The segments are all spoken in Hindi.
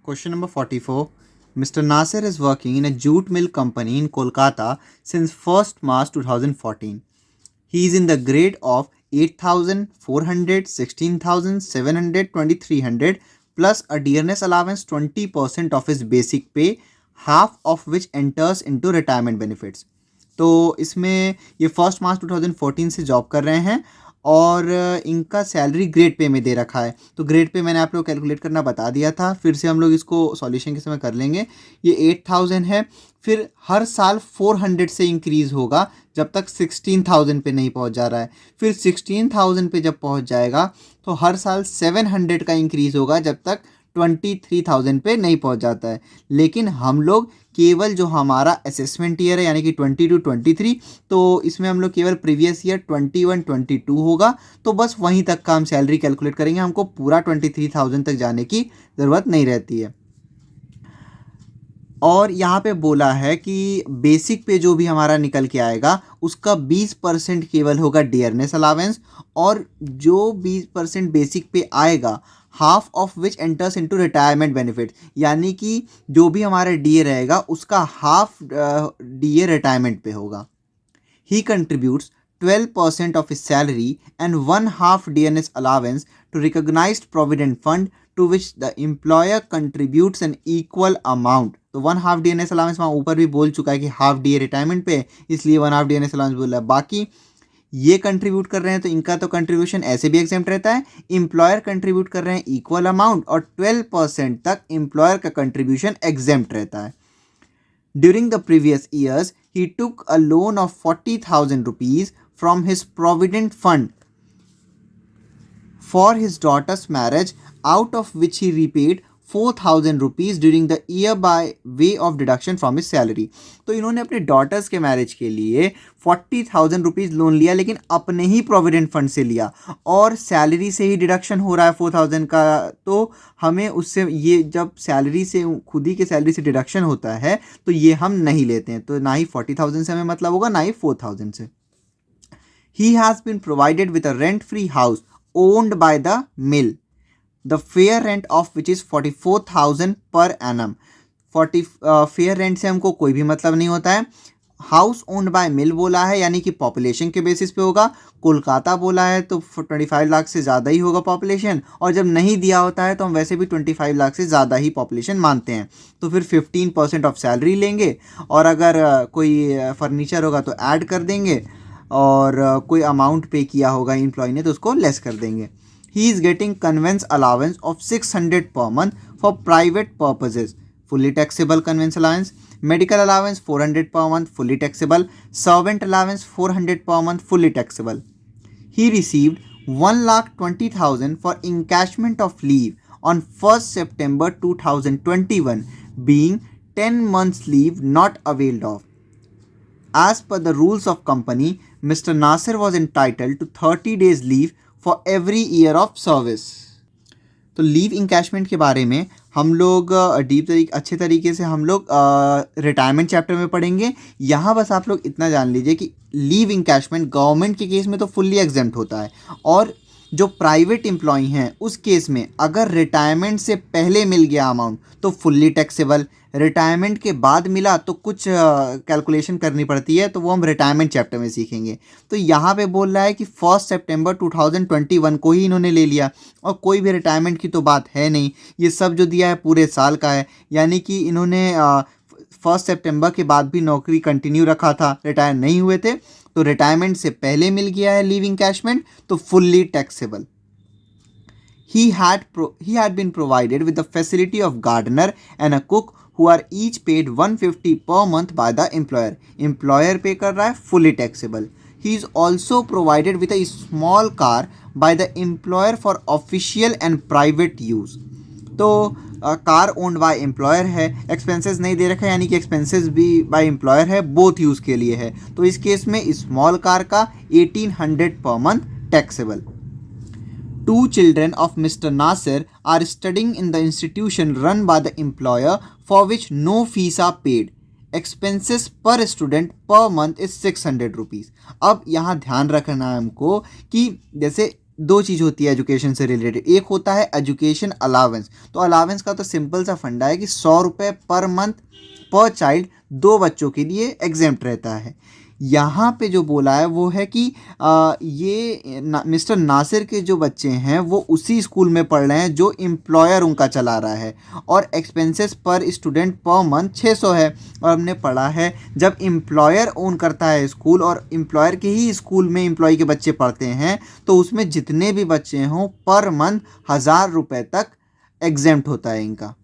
Question number 44. Mr. Nasir is working in a jute mill company in Kolkata since 1st March 2014. He is in the grade of 8,400, 16,700, 2,300 plus a dearness allowance 20% of his basic pay, half of which enters into retirement benefits. तो इसमें ये 1 मार्च 2014 से जॉब कर रहे हैं और इनका सैलरी ग्रेड पे में दे रखा है। तो ग्रेड पे मैंने आप लोग कैलकुलेट करना बता दिया था, फिर से हम लोग इसको सॉल्यूशन के समय कर लेंगे। ये 8,000 है, फिर हर साल 400 से इंक्रीज़ होगा जब तक 16,000 पे नहीं पहुंच जा रहा है। फिर 16,000 पे जब पहुंच जाएगा तो हर साल 700 का इंक्रीज़ होगा जब तक 23,000 पे नहीं पहुंच जाता है। लेकिन हम लोग केवल जो हमारा असेसमेंट ईयर है यानी कि 22 23, तो इसमें हम लोग केवल प्रीवियस ईयर 21 22 होगा, तो बस वहीं तक का हम सैलरी कैलकुलेट करेंगे। हमको पूरा 23,000 तक जाने की ज़रूरत नहीं रहती है। और यहाँ पे बोला है कि बेसिक पे जो भी हमारा निकल के आएगा उसका 20% केवल होगा डियरनेस अलावेंस, और जो 20% बेसिक पे आएगा half of which enters into retirement benefit, यानी कि जो भी हमारा डीए रहेगा उसका हाफ डीए रिटायरमेंट पे होगा। He contributes 12% of his salary and one half DNS allowance to recognized provident fund to which the employer contributes an equal amount. तो वन हाफ DNS अलाउंस वहाँ ऊपर भी बोल चुका है कि हाफ डीए रिटायरमेंट पे, इसलिए वन हाफ DNS अलाउंस बोला है। बाकी ये कंट्रीब्यूट कर रहे हैं तो इनका तो कंट्रीब्यूशन ऐसे भी एग्जेम्प्ट रहता है। एम्प्लॉयर कंट्रीब्यूट कर रहे हैं इक्वल अमाउंट और 12% तक एम्प्लॉयर का कंट्रीब्यूशन एग्जेम्प्ट रहता है। During the previous years, he took a loan of 40,000 rupees from his provident fund for his daughter's marriage, out of which he repaid 4,000 rupees during the year by way of deduction from his salary. तो इन्होंने अपने डॉटर्स के मैरिज के लिए 40,000 रुपीज़ लोन लिया, लेकिन अपने ही प्रोविडेंट फंड से लिया और सैलरी से ही डिडक्शन हो रहा है 4,000 का। तो हमें उससे ये जब सैलरी से खुद ही के सैलरी से डिडक्शन होता है तो ये हम नहीं लेते हैं, तो ना ही 40,000 से हमें मतलब होगा ना ही 4,000 से। He has been provided with a rent-free house owned by the mill, the fair rent of which is 44,000 per annum. 40 fair rent से हमको कोई भी मतलब नहीं होता है। हाउस ओन्ड बाय मिल बोला है यानी कि पॉपुलेशन के बेसिस पे होगा। कोलकाता बोला है तो 25 लाख से ज़्यादा ही होगा पॉपुलेशन, और जब नहीं दिया होता है तो हम वैसे भी 25 लाख से ज़्यादा ही पॉपुलेशन मानते हैं। तो फिर 15% ऑफ सैलरी लेंगे, और अगर कोई फर्नीचर होगा तो ऐड कर देंगे, और कोई अमाउंट पे किया होगा एम्प्लॉय ने तो उसको लेस कर देंगे। He is getting conveyance allowance of 600 per month for private purposes, fully taxable conveyance allowance. Medical allowance 400 per month, fully taxable. Servant allowance 400 per month, fully taxable. He received 1,20,000 for encashment of leave on 1st September 2021, being 10 months leave not availed of. As per the rules of company, Mr. Nasir was entitled to 30 days leave for every year of service. तो लीव इंकैशमेंट के बारे में हम लोग अच्छे तरीके से हम लोग रिटायरमेंट चैप्टर में पढ़ेंगे। यहाँ बस आप लोग इतना जान लीजिए कि लीव इंकैशमेंट गवर्नमेंट के केस में तो फुल्ली एग्जेम्प्ट होता है, और जो प्राइवेट एम्प्लॉई हैं उस केस में अगर रिटायरमेंट से पहले मिल गया अमाउंट तो फुल्ली टैक्सेबल, रिटायरमेंट के बाद मिला तो कुछ कैलकुलेशन करनी पड़ती है, तो वो हम रिटायरमेंट चैप्टर में सीखेंगे। तो यहाँ पे बोल रहा है कि 1 सितंबर 2021 को ही इन्होंने ले लिया, और कोई भी रिटायरमेंट की तो बात है नहीं, ये सब जो दिया है पूरे साल का है, यानी कि इन्होंने 1 सितंबर के बाद भी नौकरी कंटिन्यू रखा था, रिटायर नहीं हुए थे, तो रिटायरमेंट से पहले मिल गया है लीव इंकैशमेंट तो fully taxable. He had been provided with the facility of gardener and a cook who are each paid 150 per month by the employer. Employer पे कर रहा है fully taxable. He is also provided with a small car by the employer for official and private use. तो कार ओन्ड बाय एम्प्लॉयर है, एक्सपेंसेस नहीं दे रखा है यानी कि एक्सपेंसेस भी बाय एम्प्लॉयर है, बोथ यूज़ के लिए है। तो इस केस में स्मॉल कार का 1800 per month taxable. 2 children of Mr. Nasir are studying in the institution run by the employer for which no fees are paid. Expenses per student per month is 600 rupees. अब यहाँ ध्यान रखना है हमको कि जैसे दो चीज़ होती है एजुकेशन से रिलेटेड, एक होता है एजुकेशन अलावेंस। तो अलावेंस का तो सिंपल सा फंडा है कि 100 रुपये पर मंथ पर चाइल्ड, दो बच्चों के लिए एग्जेम्प्ट रहता है। यहाँ पे जो बोला है वो है कि मिस्टर नासिर के जो बच्चे हैं वो उसी स्कूल में पढ़ रहे हैं जो एम्प्लॉयर उनका चला रहा है, और एक्सपेंसेस पर स्टूडेंट पर मंथ 600 है। और हमने पढ़ा है जब एम्प्लॉयर ओन करता है स्कूल और एम्प्लॉयर के ही स्कूल में एम्प्लॉय के बच्चे पढ़ते हैं तो उसमें जितने भी बच्चे हों पर मंथ 1000 रुपये तक एग्जेम्प्ट होता है इनका।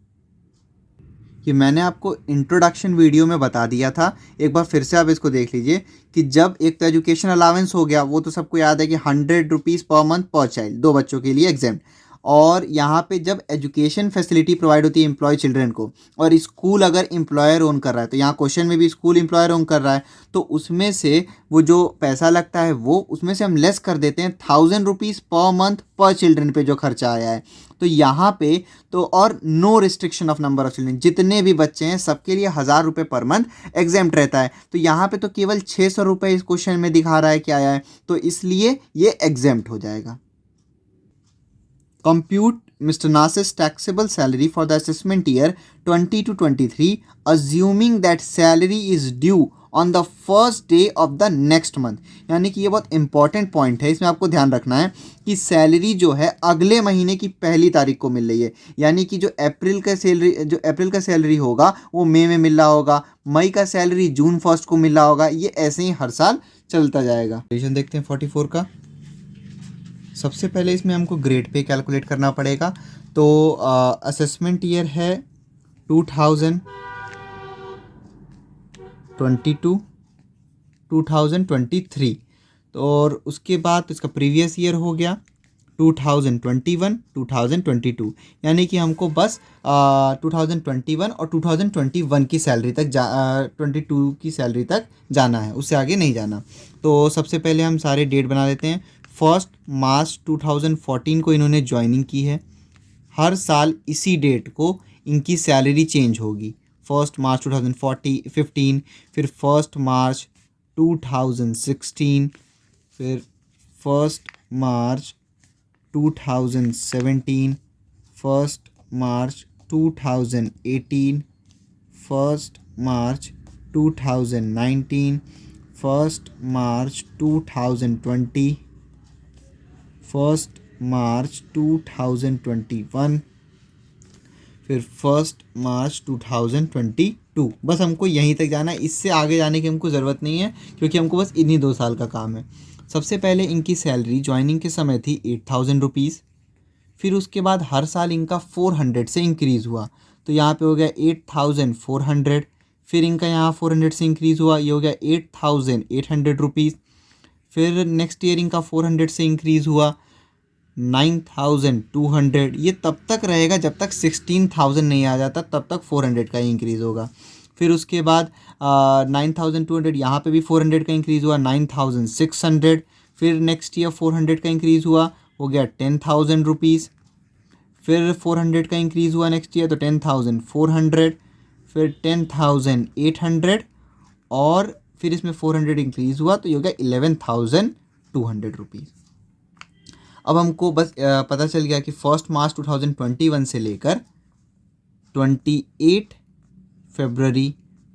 कि मैंने आपको इंट्रोडक्शन वीडियो में बता दिया था, एक बार फिर से आप इसको देख लीजिए कि जब एक तो एजुकेशन अलावेंस हो गया, वो तो सबको याद है कि 100 रुपीज़ पर मंथ पर चाइल्ड, दो बच्चों के लिए एग्जाम। और यहाँ पे जब एजुकेशन फैसिलिटी प्रोवाइड होती है एम्प्लॉय चिल्ड्रन को, और स्कूल अगर एम्प्लॉयर ओन कर रहा है, तो यहाँ क्वेश्चन में भी स्कूल एम्प्लॉयर ओन कर रहा है, तो उसमें से वो जो पैसा लगता है वो उसमें से हम लेस कर देते हैं 1000 रुपीज़ पर मंथ पर चिल्ड्रन पे जो खर्चा आया है। तो यहाँ पे तो और no restriction of number of children, जितने भी बच्चे हैं सबके लिए 1000 रुपये पर मंथ एग्जाम्प्ट रहता है। तो यहाँ पे तो केवल 600 रुपये इस क्वेश्चन में दिखा रहा है कि आया है, तो इसलिए ये एग्जाम्प्ट हो जाएगा। Compute Mr. Nasir's taxable salary for the assessment year 20 to 23, assuming that salary is due on the first day of the next month। यानी कि ये बहुत इंपॉर्टेंट पॉइंट है, इसमें आपको ध्यान रखना है कि सैलरी जो है अगले महीने की पहली तारीख को मिल रही है। यानी कि जो अप्रैल का सैलरी होगा वो मई में मिल रहा होगा, मई का सैलरी जून 1 को मिल रहा होगा, ये ऐसे ही हर साल चलता जाएगा। देखते हैं 44 का। सबसे पहले इसमें हमको ग्रेड पे कैलकुलेट करना पड़ेगा। तो असेसमेंट ईयर है 2022 2023, तो और उसके बाद इसका प्रीवियस ईयर हो गया 2021 2022। यानी कि हमको बस 2021 और 2021 की सैलरी तक 22 की सैलरी तक जाना है, उससे आगे नहीं जाना। तो सबसे पहले हम सारे डेट बना देते हैं। 1 मार्च 2014 को इन्होंने ज्वाइनिंग की है, हर साल इसी डेट को इनकी सैलरी चेंज होगी। 1 मार्च 2015, फिर 1 मार्च 2016, फिर 1 मार्च 2017, 1 मार्च 2018, 1 मार्च 2019, 1 मार्च 2020, 1 मार्च 2021, फिर 1 मार्च 2022। बस हमको यहीं तक जाना है, इससे आगे जाने की हमको ज़रूरत नहीं है क्योंकि हमको बस इन्हीं 2 साल का काम है। सबसे पहले इनकी सैलरी ज्वाइनिंग के समय थी 8000 रुपीज़, फिर उसके बाद हर साल इनका 400 से इंक्रीज़ हुआ, तो यहाँ पे हो गया 8400, फिर इनका यहाँ 400 से इंक्रीज़ हुआ, ये हो गया 8800 रुपीज़। फिर नेक्स्ट ईयर इनका 400 से इंक्रीज़ हुआ 9200। ये तब तक रहेगा जब तक 16000 नहीं आ जाता, तब तक 400 का ही इंक्रीज़ होगा। फिर उसके बाद 9200, यहाँ पे भी 400 का इंक्रीज़ हुआ 9600। फिर नेक्स्ट ईयर 400 का इंक्रीज़ हुआ, हो गया 10000 रुपीज़। फिर 400 का इंक्रीज़ हुआ नेक्स्ट ईयर तो 10400, फिर 10800, और फिर इसमें 400 इंक्रीज़ हुआ तो ये हो गया 11200 रुपीज़। अब हमको बस पता चल गया कि 1 मार्च 2021 से लेकर 28 फरवरी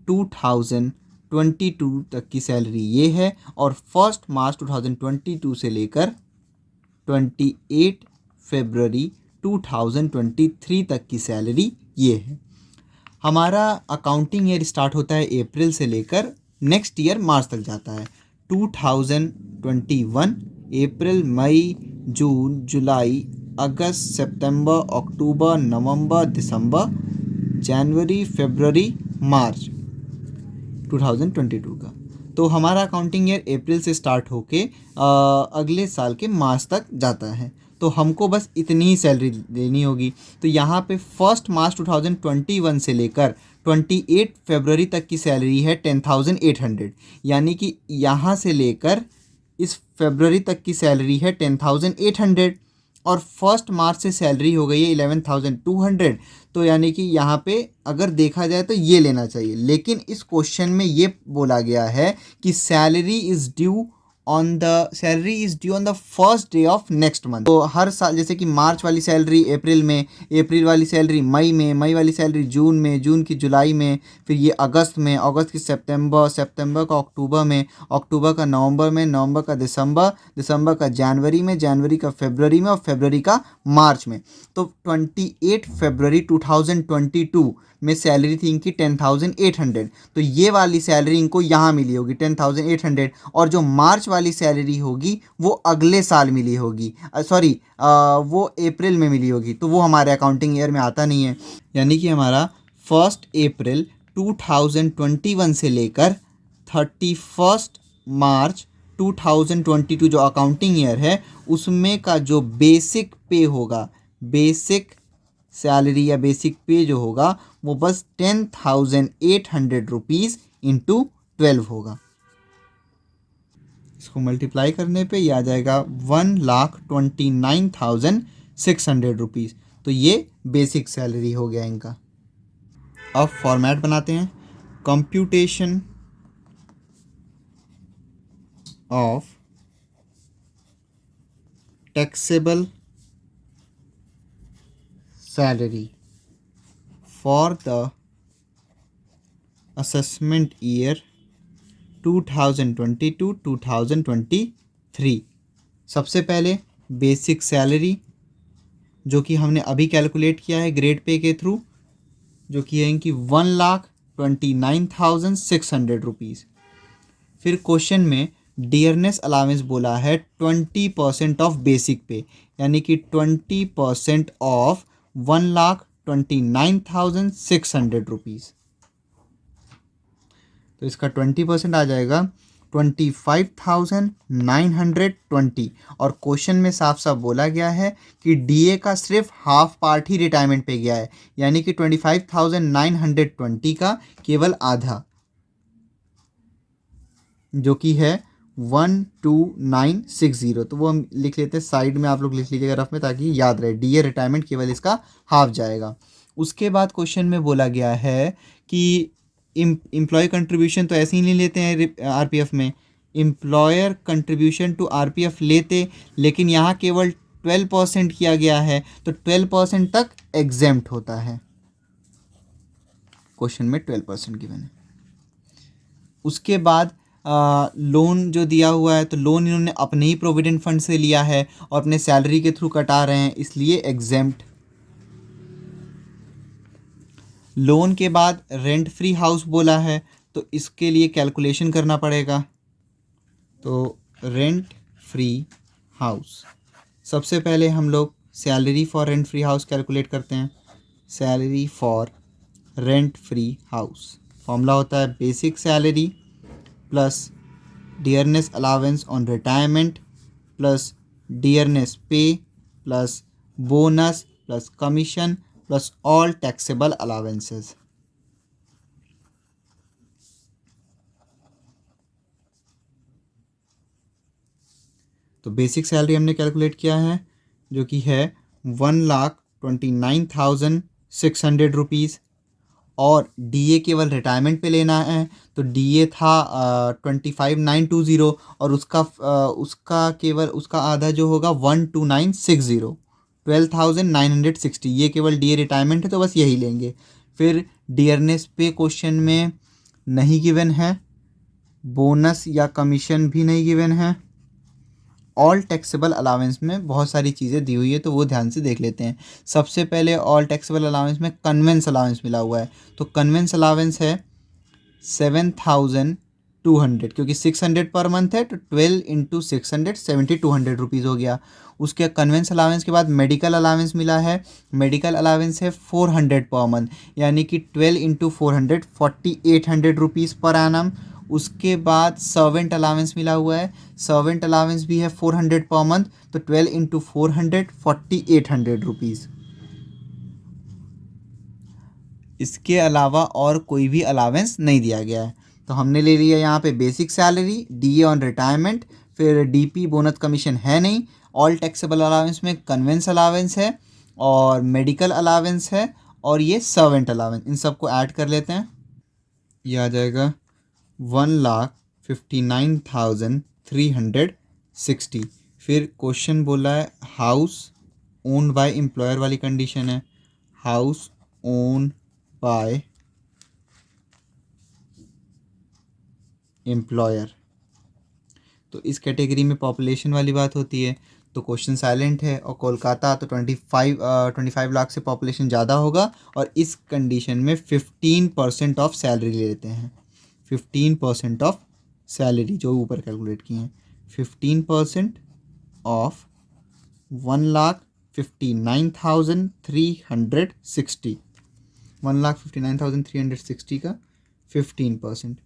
2022 तक की सैलरी ये है, और 1 मार्च 2022 से लेकर 28 फरवरी 2023 तक की सैलरी ये है। हमारा अकाउंटिंग ईयर स्टार्ट होता है अप्रैल से लेकर नेक्स्ट ईयर मार्च तक जाता है। 2021 अप्रैल, मई, जून, जुलाई, अगस्त, सितंबर, अक्टूबर, नवंबर, दिसंबर, जनवरी, फरवरी, मार्च 2022 का। तो हमारा अकाउंटिंग ईयर अप्रैल से स्टार्ट होके अगले साल के मार्च तक जाता है, तो हमको बस इतनी ही सैलरी देनी होगी। तो यहाँ पे 1 मार्च 2021 से लेकर 28 फरवरी तक की सैलरी है 10800, यानी कि यहाँ से लेकर इस फरवरी तक की सैलरी है 10800, और 1 मार्च से सैलरी हो गई है 11200। तो यानी कि यहाँ पे अगर देखा जाए तो ये लेना चाहिए, लेकिन इस क्वेश्चन में ये बोला गया है कि salary is due on the salary is due on the first day of next month. तो हर साल जैसे कि मार्च वाली सैलरी अप्रैल में, अप्रैल वाली सैलरी मई में, मई वाली सैलरी जून में, जून की जुलाई में, फिर ये अगस्त में, अगस्त की सितंबर, सितंबर का अक्टूबर में, अक्टूबर का नवंबर में, नवंबर का दिसंबर, दिसंबर का जनवरी में, जनवरी का फरवरी में और फरवरी का मार्च में। तो 28 फरवरी 2022 में सैलरी थी इनकी 10,800। तो ये वाली सैलरी इनको यहाँ मिली होगी 10,800, और जो मार्च वाली सैलरी होगी वो अगले साल मिली होगी, सॉरी वो अप्रैल में मिली होगी, तो वो हमारे अकाउंटिंग ईयर में आता नहीं है। यानी कि हमारा 1 अप्रैल 2021 से लेकर 31 मार्च 2022 जो अकाउंटिंग ईयर है उसमें का जो बेसिक पे होगा, बेसिक सैलरी या बेसिक पे जो होगा वो बस 10,800 रुपीज़ इंटू 12 होगा। इसको मल्टीप्लाई करने पे ये आ जाएगा 1,29,600 रुपीज़। तो ये बेसिक सैलरी हो गया इनका। अब फॉर्मेट बनाते हैं, computation of taxable salary for the assessment year 2022-2023। सबसे पहले बेसिक सैलरी जो कि हमने अभी कैलकुलेट किया है ग्रेड पे के थ्रू, जो कि है इनकी 1,29,600 रुपीज़। फिर क्वेश्चन में डियरनेस अलाउंस बोला है 20% ऑफ बेसिक पे, यानी कि 20% ऑफ 1,29,600 रुपीज़। तो इसका 20% आ जाएगा 25,920। और क्वेश्चन में साफ साफ बोला गया है कि डीए का सिर्फ हाफ पार्ट ही रिटायरमेंट पे गया है, यानी कि 25,920 का केवल आधा, जो कि है 1,2,960। तो वो हम लिख लेते हैं साइड में, आप लोग लिख लीजिएगा रफ में ताकि याद रहे, डीए रिटायरमेंट केवल इसका हाफ जाएगा। उसके बाद क्वेश्चन में बोला गया है कि एम्प्लॉय कंट्रीब्यूशन तो ऐसे ही नहीं लेते हैं आरपीएफ में, एम्प्लॉयर कंट्रीब्यूशन टू आरपीएफ लेते, लेकिन यहाँ केवल 12% किया गया है, तो 12% तक एग्जेम्प्ट होता है। क्वेश्चन में 12% गिवन है। उसके बाद लोन जो दिया हुआ है, तो लोन इन्होंने अपने ही प्रोविडेंट फंड से लिया है और अपने सैलरी के थ्रू कटा रहे हैं, इसलिए एग्जेम्प्ट। लोन के बाद रेंट फ्री हाउस बोला है, तो इसके लिए कैलकुलेशन करना पड़ेगा। तो रेंट फ्री हाउस, सबसे पहले हम लोग salary for rent free house calculate करते हैं। Salary for rent free house formula होता है basic salary plus dearness allowance on retirement plus dearness pay plus bonus plus commission plus all taxable allowances. तो बेसिक सैलरी हमने कैलकुलेट किया है जो कि है 1,29,600 रुपीज़, और डीए केवल रिटायरमेंट पे लेना है, तो डीए था 25,920 और उसका केवल उसका आधा जो होगा 1,2960, 12,960, ये केवल डीए रिटायरमेंट है तो बस यही लेंगे। फिर डियरनेस पे क्वेश्चन में नहीं गिवन है, बोनस या कमीशन भी नहीं गिवन है, ऑल टैक्सेबल अलावेंस में बहुत सारी चीज़ें दी हुई है, तो वो ध्यान से देख लेते हैं। सबसे पहले ऑल टैक्सेबल अलावेंस में कन्वेंस अलावेंस मिला हुआ है, तो कन्वेंस अलावेंस है 7,200, क्योंकि 600 पर मंथ है, तो 12 इंटू 600 7,200 रुपीज़ हो गया। उसके कन्वेंस अलावेंस के बाद मेडिकल अलावेंस मिला है, मेडिकल अलावेंस है 400 पर मंथ, यानी कि 12 इंटू 400 4,800 रुपीज़ पर एनम। उसके बाद सर्वेंट अलावेंस मिला हुआ है, सर्वेंट अलावेंस भी है 400 पर मंथ, तो 12 इंटू 400 4,800 रुपीज़। इसके अलावा और कोई भी अलावेंस नहीं दिया गया है। तो हमने ले लिया यहाँ पे basic salary, DA on retirement, फिर डीपी बोनस कमीशन है नहीं, ऑल टैक्सेबल अलावेंस में कन्वेंस अलावेंस है और मेडिकल अलावेंस है और ये सर्वेंट अलावेंस, इन सबको ऐड कर लेते हैं। ये आ जाएगा 1,59,600 360। फिर क्वेश्चन बोला है हाउस ओन्ड बाय एम्प्लॉयर वाली कंडीशन है, हाउस ओन्ड बाय एम्प्लॉयर, तो इस कैटेगरी में पॉपुलेशन वाली बात होती है, तो क्वेश्चन साइलेंट है। और कोलकाता तो 25 लाख से पॉपुलेशन ज़्यादा होगा, और इस कंडीशन में 15% ऑफ सैलरी ले लेते हैं, 15% ऑफ सैलरी जो ऊपर कैलकुलेट किए हैं, 15% ऑफ 1,59,360, 1,59,360 का 15%,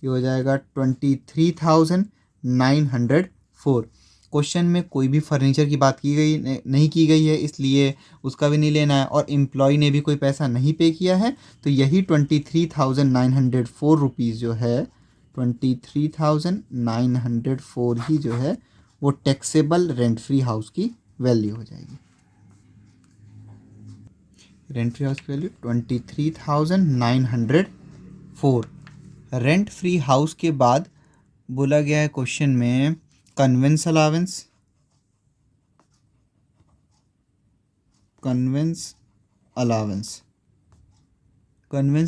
ये हो जाएगा 23,904। क्वेश्चन में कोई भी फर्नीचर की बात की गई नहीं की गई है, इसलिए उसका भी नहीं लेना है, और एम्प्लॉय ने भी कोई पैसा नहीं पे किया है, तो यही 23,904 रुपीज़ जो है, 23,904 ही जो है वो टैक्सेबल रेंट फ्री हाउस की वैल्यू हो जाएगी। रेंट फ्री हाउस की वैल्यू 23,904। रेंट फ्री हाउस के बाद बोला गया है क्वेश्चन में कन्वेंस अलावेंस, कन्वेंस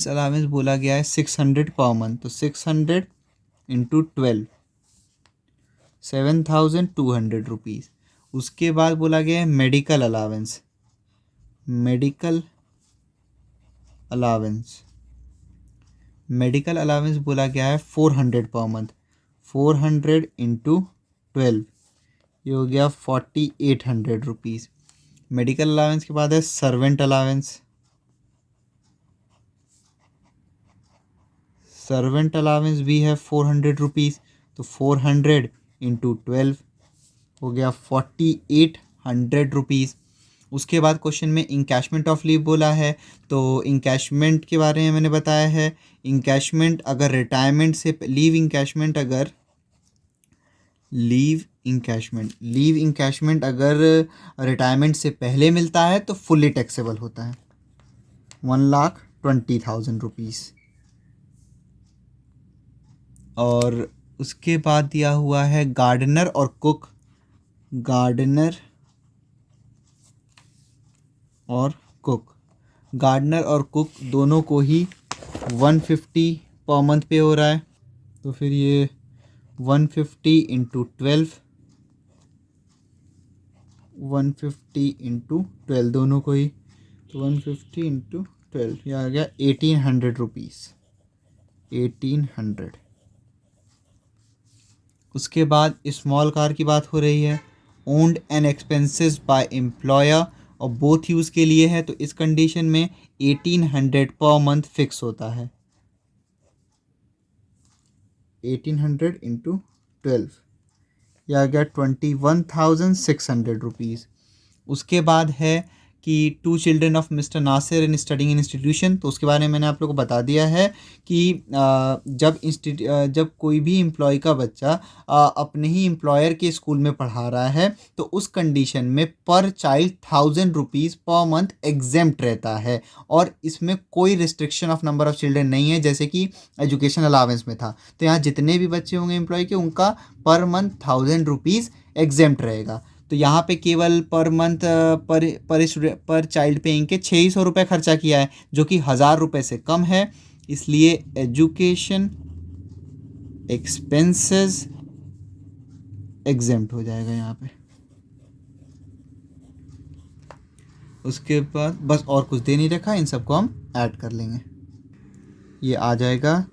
अलावेंस बोला गया है 600 पर मंथ, तो 600 इंटू 12, 7,200 रुपीज़। उसके बाद बोला गया है मेडिकल अलावेंस, मेडिकल अलावेंस बोला गया है 400 पर मंथ, 400 इंटू 12, ये हो गया 4,800 रुपीज़। मेडिकल अलावेंस के बाद है सर्वेंट अलावेंस, सर्वेंट अलावेंस भी है 400 रुपीज़, तो 400 इंटू 12 हो गया 4,800 रुपीज़। उसके बाद क्वेश्चन में इंकैशमेंट ऑफ लीव बोला है, तो इंकैशमेंट के बारे में मैंने बताया है। इंकैशमेंट अगर रिटायरमेंट से लीव इंकैशमेंट अगर रिटायरमेंट से पहले मिलता है तो फुल्ली टैक्सेबल होता है, 1,20,000 रुपीज़। और उसके बाद दिया हुआ है गार्डनर और कुक, गार्डनर और कुक दोनों को ही 150 पर मंथ पे हो रहा है, तो फिर ये 150 इंटू 12, 150 इंटू 12 दोनों को ही, तो 150 इंटू 12 ये आ गया 1,800 रुपीज़, 1,800। उसके बाद स्मॉल कार की बात हो रही है, owned and expenses by employer और बोथ यूज़ के लिए है, तो इस कंडीशन में 1,800 पर मंथ फिक्स होता है, 1,800 इंटू 12 यह आ गया 21,600 रुपीज़। उसके बाद है कि 2 children of mister Nasir in studying in institution, तो उसके बारे में मैंने आप लोगों को बता दिया है कि जब कोई भी एम्प्लॉय का बच्चा अपने ही एम्प्लॉयर के स्कूल में पढ़ा रहा है, तो उस कंडीशन में पर child 1,000 rupees per month exempt रहता है, और इसमें कोई restriction of number of children नहीं है, जैसे कि एजुकेशन अलावेंस में था। तो यहाँ जितने भी बच्चे होंगे एम्प्लॉय के, उनका पर मंथ 1,000 रुपीज़ एग्जेम्प्ट रहेगा। तो यहाँ पे केवल पर मंथ पर चाइल्ड पे इनके 600 रुपये खर्चा किया है, जो कि 1,000 रुपये से कम है, इसलिए एजुकेशन एक्सपेंसेस एग्जेम्प्ट हो जाएगा यहाँ पे। उसके बाद बस और कुछ दे नहीं रखा, इन सबको हम ऐड कर लेंगे, ये आ जाएगा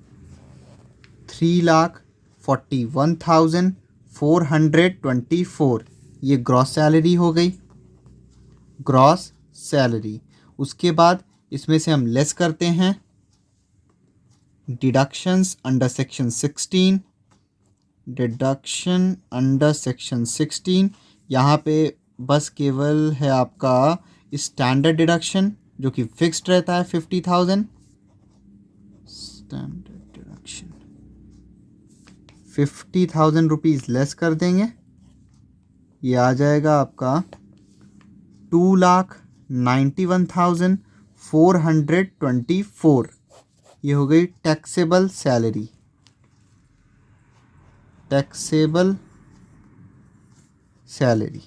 3,41,424, ये ग्रॉस सैलरी हो गई, ग्रॉस सैलरी। उसके बाद इसमें से हम लेस करते हैं deductions under section 16, deduction under section 16, यहाँ पे बस केवल है आपका स्टैंडर्ड डिडक्शन जो कि फिक्स्ड रहता है 50,000, स्टैंडर्ड डिडक्शन 50,000 रुपीज़ लेस कर देंगे, ये आ जाएगा आपका 2,91,424, ये हो गई टैक्सेबल सैलरी, टैक्सेबल सैलरी।